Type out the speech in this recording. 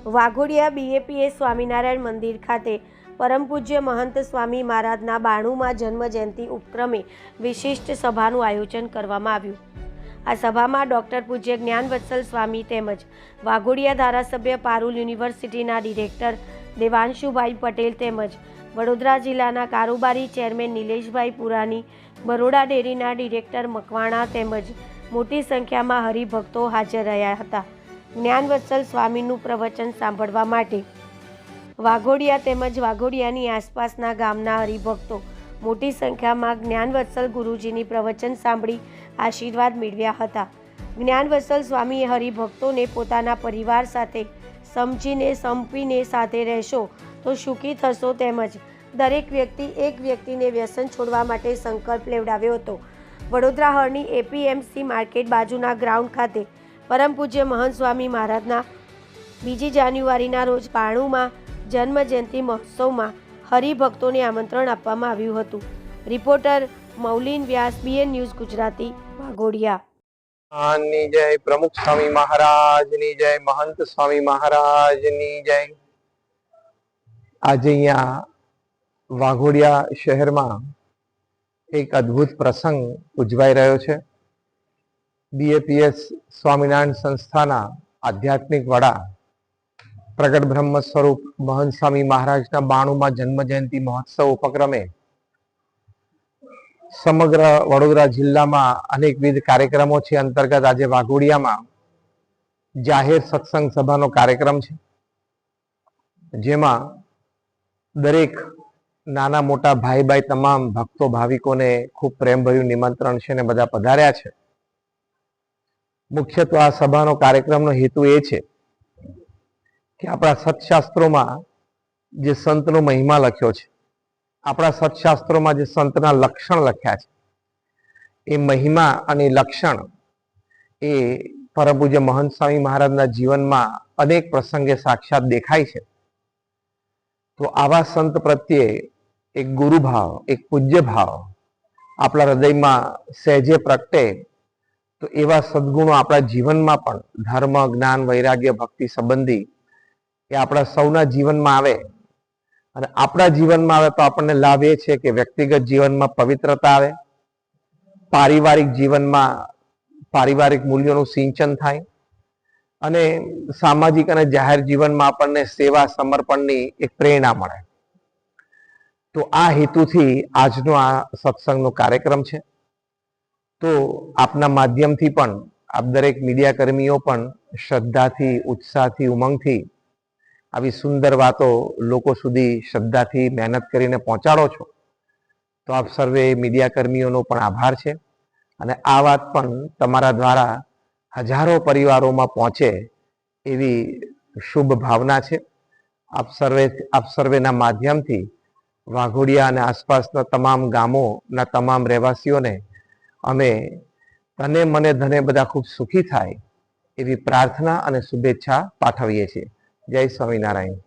Waghodia BAPS Swaminarayan મંદિર ખાતે પરમ પૂજ્ય મહંત સ્વામી મહારાજના 92મા જન્મજયંતિ ઉપક્રમે વિશિષ્ટ સભાનું આયોજન કરવામાં આવ્યું। આ સભામાં ડૉક્ટર પૂજ્ય જ્ઞાનવત્સલ સ્વામી તેમજ વાઘોડિયા ધારાસભ્ય પારુલ યુનિવર્સિટીના ડિરેક્ટર દેવાંશુભાઈ પટેલ તેમજ વડોદરા જિલ્લાના કારોબારી ચેરમેન નિલેશભાઈ પુરાણી, બરોડા ડેરીના ડિરેક્ટર મકવાણા તેમજ મોટી સંખ્યામાં હરિભક્તો હાજર રહ્યા હતા। જ્ઞાનવત્સલ સ્વામીનું પ્રવચન સાંભળવા માટે વાઘોડિયા તેમજ વાઘોડિયાની આસપાસના ગામના હરિભક્તો મોટી સંખ્યામાં જ્ઞાનવત્સલ ગુરુજીની પ્રવચન સાંભળી આશીર્વાદ મેળવ્યા હતા। જ્ઞાનવત્સલ સ્વામીએ હરિભક્તોને પોતાના પરિવાર સાથે સમજીને સંપીને સાથે રહેશો તો સુખી થશો તેમજ દરેક વ્યક્તિ એક વ્યક્તિને વ્યસન છોડવા માટે સંકલ્પ લેવડાવ્યો હતો। વડોદરા હળની એપીએમસી માર્કેટ બાજુના ગ્રાઉન્ડ ખાતે પરમ પૂજ્ય મહંત સ્વામી મહારાજના 2 જાન્યુઆરીના રોજ 92મા જન્મજયંતિ મહોત્સવમાં હરિભક્તોને આમંત્રણ આપવામાં આવ્યું હતું। રિપોર્ટર મૌલિન વ્યાસ, બીએન ન્યૂઝ ગુજરાતી, વાઘોડિયા। ની જય, પ્રમુખ સ્વામી મહારાજની જય, મહંત સ્વામી મહારાજની જય। આજે અહીંયા વાઘોડિયા શહેરમાં એક અદ્ભુત પ્રસંગ ઉજવાઈ રહ્યો છે। બીએપીએસ સ્વામિનારાયણ સંસ્થાના આધ્યાત્મિક વડા પ્રગટ બ્રહ્મ સ્વરૂપ મહંત સ્વામી મહારાજના 92મા જન્મજયંતિ મહોત્સવ ઉપક્રમે સમગ્ર વડોદરા જિલ્લામાં અનેકવિધ કાર્યક્રમો છે। અંતર્ગત આજે વાઘોડિયામાં જાહેર સત્સંગ સભાનો કાર્યક્રમ છે, જેમાં દરેક નાના મોટા ભાઈ તમામ ભક્તો ભાવિકોને ખૂબ પ્રેમભર્યું નિમંત્રણ છે અને બધા પધાર્યા છે। મુખ્યત્વે આ સભાનો કાર્યક્રમનો હેતુ એ છે કે આપણા સત્શાસ્ત્રોમાં જે સંતનો મહિમા લખ્યો છે, આપણા સત્શાસ્ત્રોમાં જે સંતના લક્ષણ લખ્યા છે, એ મહિમા અને લક્ષણ એ પરમ પૂજ્ય મહંત સ્વામી મહારાજના જીવનમાં અનેક પ્રસંગે સાક્ષાત દેખાય છે। તો આવા સંત પ્રત્યે એક ગુરુભાવ, એક પૂજ્ય ભાવ આપણા હૃદયમાં સહેજે પ્રગટે તો એવા સદગુણો આપણા જીવનમાં પણ ધર્મ, જ્ઞાન, વૈરાગ્ય, ભક્તિ સંબંધી એ આપણા સૌના જીવનમાં આવે અને આપણા જીવનમાં આવે તો આપણને લાભ એ છે કે વ્યક્તિગત જીવનમાં પવિત્રતા આવે, પારિવારિક જીવનમાં પારિવારિક મૂલ્યોનું સિંચન થાય અને સામાજિક અને જાહેર જીવનમાં આપણને સેવા સમર્પણની એક પ્રેરણા મળે। તો આ હેતુથી આજનો આ સત્સંગનો કાર્યક્રમ છે। તો આપના માધ્યમથી પણ આપ દરેક મીડિયા કર્મીઓ પણ શ્રદ્ધાથી, ઉત્સાહથી, ઉમંગથી આવી સુંદર વાતો લોકો સુધી શ્રદ્ધાથી મહેનત કરીને પહોંચાડો છો। તો આપ સર્વે મીડિયા કર્મીઓનો પણ આભાર છે અને આ વાત પણ તમારા દ્વારા હજારો પરિવારોમાં પહોંચે એવી શુભ ભાવના છે। આપ સર્વેના માધ્યમથી વાઘોડિયા અને આસપાસના તમામ ગામોના તમામ રહેવાસીઓને અમે તને મને ધને બધા ખૂબ સુખી થાય એવી પ્રાર્થના અને શુભેચ્છા પાઠવીએ છીએ। જય સ્વામિનારાયણ।